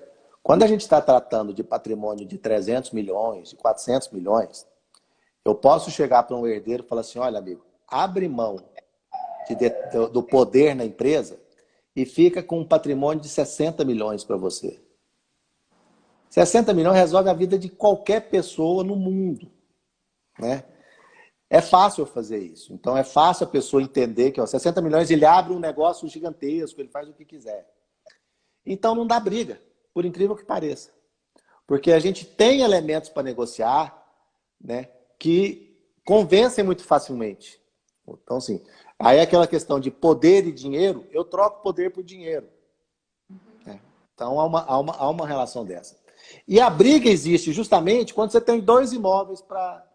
quando a gente está tratando de patrimônio de 300 milhões, de 400 milhões, eu posso chegar para um herdeiro e falar assim, olha, amigo, abre mão do poder na empresa e fica com um patrimônio de 60 milhões para você. 60 milhões resolve a vida de qualquer pessoa no mundo, né? É fácil fazer isso. Então é fácil a pessoa entender que 60 milhões ele abre um negócio gigantesco, ele faz o que quiser. Então não dá briga, por incrível que pareça. Porque a gente tem elementos para negociar, né, que convencem muito facilmente. Então, assim, aí é aquela questão de poder e dinheiro, eu troco poder por dinheiro. Então há uma relação dessa. E a briga existe justamente quando você tem 2 imóveis para...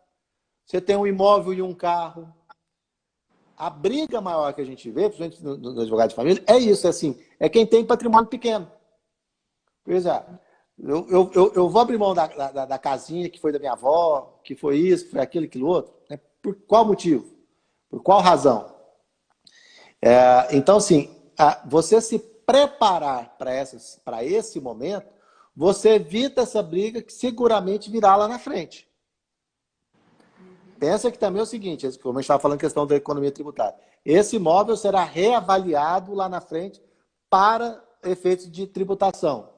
Você tem um imóvel e um carro. A briga maior que a gente vê, principalmente no advogado de família, é isso, assim, é quem tem patrimônio pequeno. Por exemplo, eu vou abrir mão da casinha que foi da minha avó, que foi isso, que foi aquilo, aquilo outro. Né? Por qual motivo? Por qual razão? Então, assim, você se preparar para esse momento, você evita essa briga que seguramente virá lá na frente. Pensa que também é o seguinte, como a gente estava falando questão da economia tributária, esse imóvel será reavaliado lá na frente para efeitos de tributação.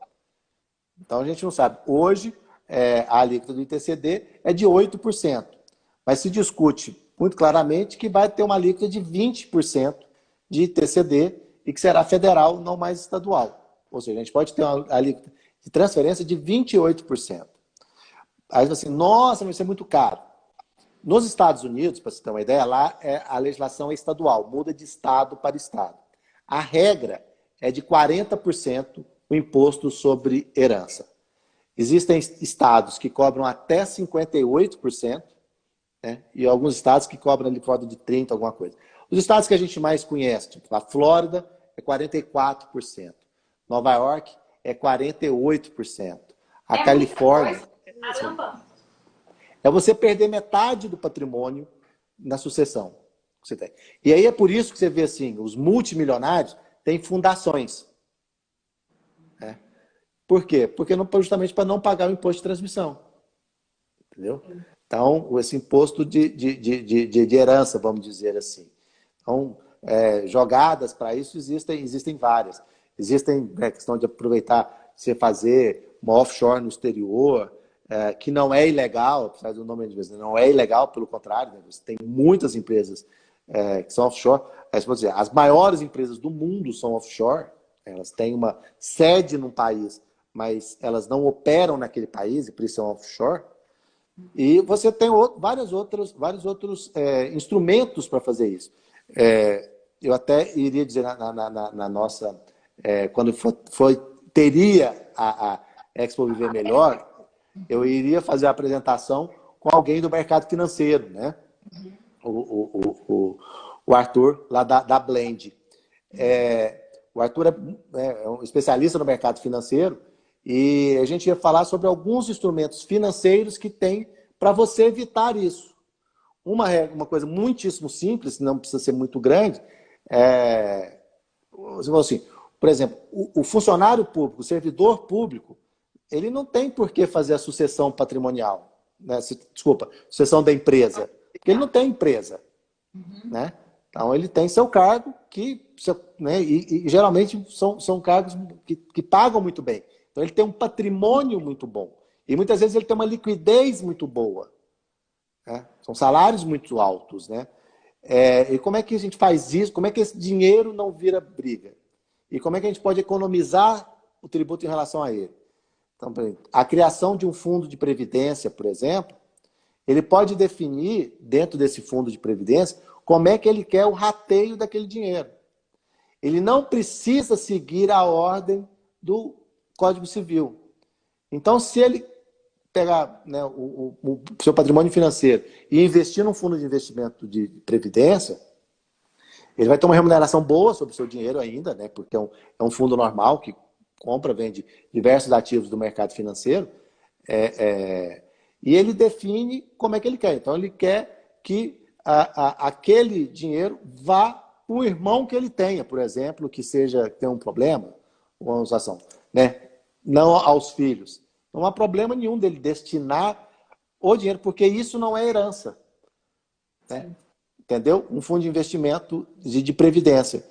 Então a gente não sabe. Hoje, a alíquota do ITCD é de 8%, mas se discute muito claramente que vai ter uma alíquota de 20% de ITCD e que será federal, não mais estadual. Ou seja, a gente pode ter uma alíquota de transferência de 28%. Aí você assim, nossa, mas isso é muito caro. Nos Estados Unidos, para você ter uma ideia, lá a legislação é estadual, muda de estado para estado. A regra é de 40% o imposto sobre herança. Existem estados que cobram até 58%, né? E alguns estados que cobram ali por volta de 30%, alguma coisa. Os estados que a gente mais conhece, tipo a Flórida, é 44%. Nova York é 48%. A Califórnia... Caramba! É você perder metade do patrimônio na sucessão. você tem. E aí é por isso que você vê assim, os multimilionários têm fundações. Né? Por quê? Porque justamente para não pagar o imposto de transmissão. Entendeu? Então, esse imposto de herança, vamos dizer assim. Então, jogadas para isso existem várias. Existem a questão de aproveitar, você fazer uma offshore no exterior, que não é ilegal, apesar do nome de vez, não é ilegal, pelo contrário, né? Você tem muitas empresas que são offshore. Vou dizer, as maiores empresas do mundo são offshore, elas têm uma sede num país, mas elas não operam naquele país, e por isso são offshore. E você tem vários outros instrumentos para fazer isso. Eu até iria dizer na nossa... quando teria a Expo Viver Melhor, eu iria fazer a apresentação com alguém do mercado financeiro, né? O Arthur, lá da Blend. O Arthur é um especialista no mercado financeiro e a gente ia falar sobre alguns instrumentos financeiros que tem para você evitar isso. Uma coisa muitíssimo simples, não precisa ser muito grande, você falou assim, por exemplo, o funcionário público, o servidor público, ele não tem por que fazer a sucessão patrimonial, né? Desculpa, sucessão da empresa, porque ele não tem empresa. Né? Então, ele tem seu cargo, né? e geralmente são cargos que pagam muito bem. Então, ele tem um patrimônio muito bom. E muitas vezes ele tem uma liquidez muito boa. Né? São salários muito altos. Né? E como é que a gente faz isso? Como é que esse dinheiro não vira briga? E como é que a gente pode economizar o tributo em relação a ele? Então, a criação de um fundo de previdência, por exemplo, ele pode definir, dentro desse fundo de previdência, como é que ele quer o rateio daquele dinheiro. Ele não precisa seguir a ordem do Código Civil. Então, se ele pegar, né, o seu patrimônio financeiro e investir num fundo de investimento de previdência, ele vai ter uma remuneração boa sobre o seu dinheiro ainda, né, porque é um fundo normal que compra, vende diversos ativos do mercado financeiro, e ele define como é que ele quer. Então, ele quer que aquele dinheiro vá para o irmão que ele tenha, por exemplo, que tenha um problema, uma situação, né? Não aos filhos. Não há problema nenhum dele destinar o dinheiro, porque isso não é herança. Né? Entendeu? Um fundo de investimento de previdência.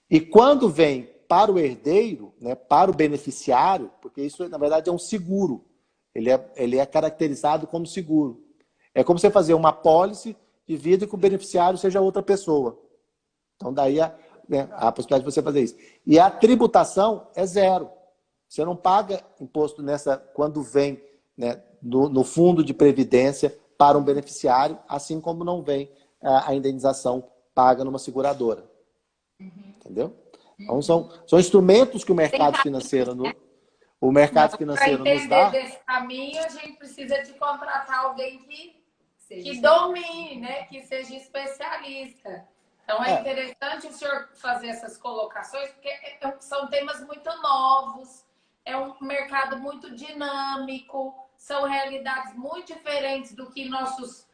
E quando vem para o herdeiro, né, para o beneficiário, porque isso, na verdade, é um seguro. Ele é caracterizado como seguro. É como você fazer uma apólice de vida e que o beneficiário seja outra pessoa. Então, daí a possibilidade de você fazer isso. E a tributação é zero. Você não paga imposto quando vem, né, no fundo de previdência para um beneficiário, assim como não vem a indenização paga numa seguradora. Entendeu? Então, são instrumentos que o mercado financeiro nos dá. Para entender desse caminho, a gente precisa de contratar alguém que domine, né? Que seja especialista. Então, é interessante o senhor fazer essas colocações, porque são temas muito novos, é um mercado muito dinâmico, são realidades muito diferentes do que nossos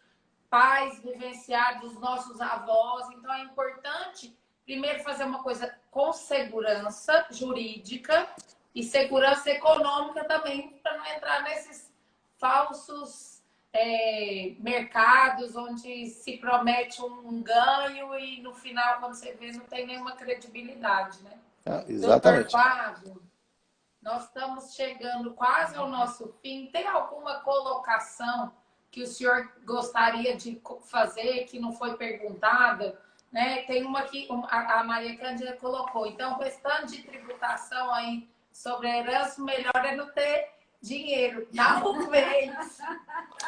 pais vivenciaram, dos nossos avós. Então, é importante, primeiro, fazer uma coisa com segurança jurídica e segurança econômica também, para não entrar nesses falsos mercados onde se promete um ganho e no final, quando você vê, não tem nenhuma credibilidade, né? Exatamente. Doutor Flávio, nós estamos chegando quase ao nosso fim. Tem alguma colocação que o senhor gostaria de fazer que não foi perguntada? Né? Tem uma que a Maria Cândida colocou. Então, o restante de tributação aí sobre a herança, o melhor é não ter dinheiro. Talvez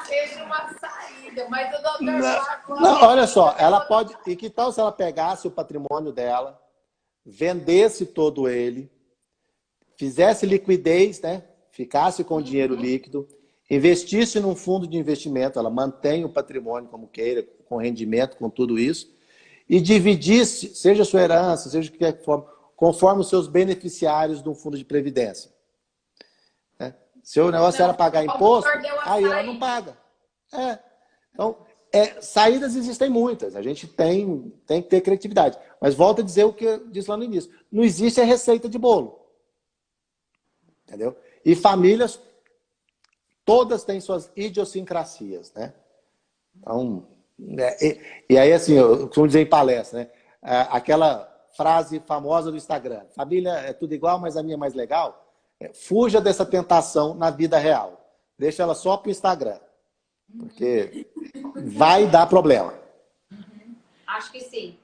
seja uma saída, mas o doutor Flávio... Não, olha só, ela pode... E que tal se ela pegasse o patrimônio dela, vendesse todo ele, fizesse liquidez, né? Ficasse com o dinheiro líquido, investisse num fundo de investimento, ela mantém o patrimônio como queira, com rendimento, com tudo isso, e dividisse, seja sua herança, seja de qualquer forma, conforme os seus beneficiários de um fundo de previdência. Né? Se o negócio era pagar imposto, aí ela não paga. Então, saídas existem muitas, a gente tem que ter criatividade. Mas volto a dizer o que eu disse lá no início. Não existe a receita de bolo. Entendeu? E famílias, todas têm suas idiosincrasias, né? Então, e aí assim, eu costumo dizer em palestra, né? Aquela frase famosa do Instagram, família é tudo igual, mas a minha é mais legal. Fuja dessa tentação na vida real. Deixa ela só para o Instagram. Porque vai dar problema. Acho que sim.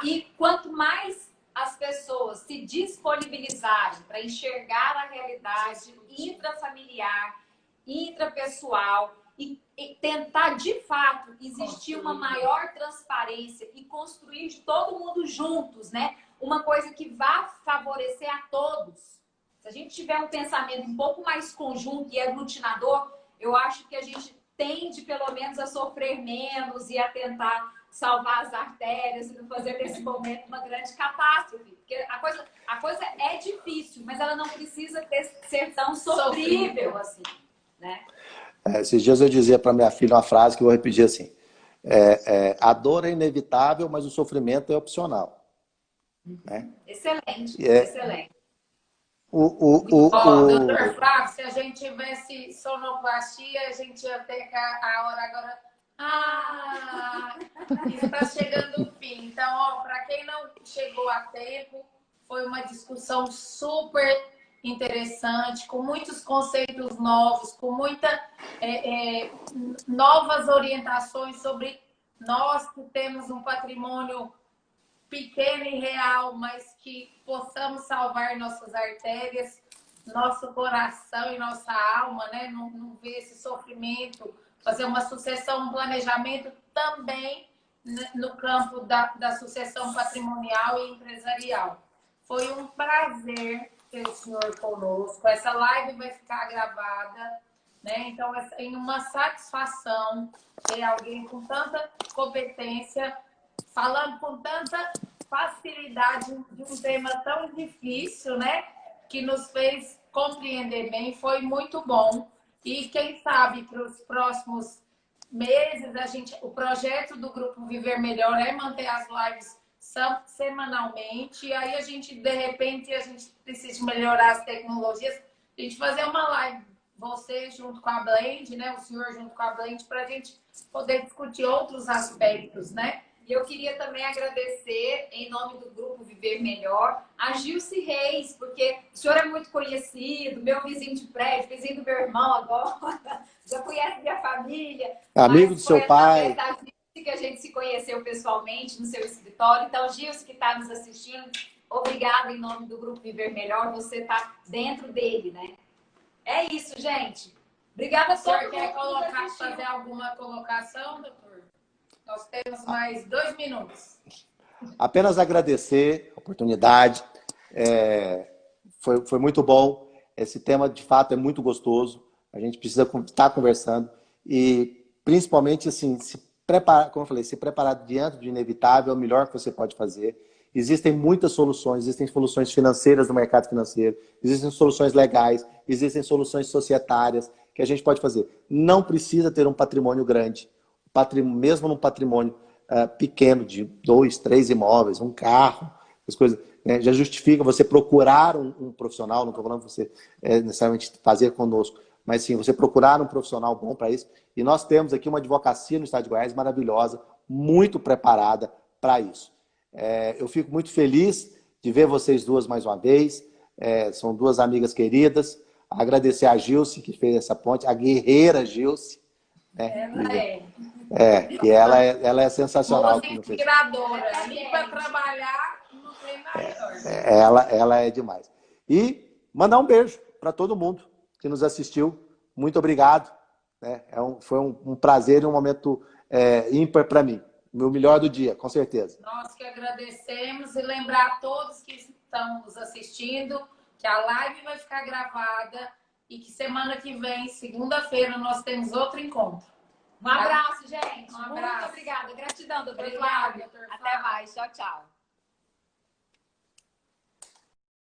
E quanto mais as pessoas se disponibilizarem para enxergar a realidade intrafamiliar, intrapessoal e tentar, de fato, existir uma maior transparência e construir todo mundo juntos, né? Uma coisa que vá favorecer a todos. Se a gente tiver um pensamento um pouco mais conjunto e aglutinador, eu acho que a gente tende, pelo menos, a sofrer menos e a tentar salvar as artérias e não fazer desse momento uma grande catástrofe. Porque a coisa é difícil, mas ela não precisa ser tão sofrível assim, né? Esses dias eu dizia para minha filha uma frase que eu vou repetir assim. A dor é inevitável, mas o sofrimento é opcional. Né? Excelente, excelente. Doutor Flávio, se a gente tivesse sonoplastia, a gente ia ter a hora agora. Está chegando o fim. Então, para quem não chegou a tempo, foi uma discussão super interessante, com muitos conceitos novos, com muitas novas orientações sobre nós que temos um patrimônio pequeno e real, mas que possamos salvar nossas artérias, nosso coração e nossa alma, né? Não ver esse sofrimento, fazer uma sucessão, um planejamento também no campo da sucessão patrimonial e empresarial. Foi um prazer ter o senhor conosco. Essa live vai ficar gravada, né? Então, é uma satisfação ter alguém com tanta competência, falando com tanta facilidade de um tema tão difícil, né? Que nos fez compreender bem, foi muito bom. E quem sabe para os próximos meses, o projeto do Grupo Viver Melhor é manter as lives semanalmente. E aí a gente, de repente, a gente precisa melhorar as tecnologias. A gente fazer uma live, você junto com a Blend, né? O senhor junto com a Blend, para a gente poder discutir outros aspectos, né? E eu queria também agradecer, em nome do Grupo Viver Melhor, a Gilce Reis, porque o senhor é muito conhecido, meu vizinho de prédio, vizinho do meu irmão agora, já conhece minha família. Amigo do seu pai. Da Gilce que a gente se conheceu pessoalmente no seu escritório. Então, Gilce, que está nos assistindo, obrigada em nome do Grupo Viver Melhor, você está dentro dele, né? É isso, gente. Obrigada a todos. O senhor quer fazer alguma colocação, doutor? Nós temos mais 2 minutos. Apenas agradecer a oportunidade. Foi muito bom. Esse tema, de fato, é muito gostoso. A gente precisa estar conversando. E, principalmente, assim, se preparar, como eu falei, se preparar diante do inevitável é o melhor que você pode fazer. Existem muitas soluções. Existem soluções financeiras no mercado financeiro. Existem soluções legais. Existem soluções societárias que a gente pode fazer. Não precisa ter um patrimônio grande. Mesmo num patrimônio pequeno de 2, 3 imóveis, um carro, as coisas, né, já justifica você procurar um profissional. Não estou falando você necessariamente fazer conosco, mas sim, você procurar um profissional bom para isso. E nós temos aqui uma advocacia no estado de Goiás maravilhosa, muito preparada para isso. Eu fico muito feliz de ver vocês duas mais uma vez. São duas amigas queridas. Agradecer a Gilce, que fez essa ponte, a guerreira Gilce. Que ela é sensacional. Inspiradora. Para trabalhar, não tem maior. Ela é demais. E mandar um beijo para todo mundo que nos assistiu. Muito obrigado. Foi um prazer e um momento ímpar para mim. O meu melhor do dia, com certeza. Nós que agradecemos e lembrar a todos que estão nos assistindo que a live vai ficar gravada e que semana que vem, segunda-feira, nós temos outro encontro. Um abraço, gente. Um abraço. Muito obrigada. Gratidão, doutor Obrigada, Flávio. doutor Até mais. Tchau, tchau.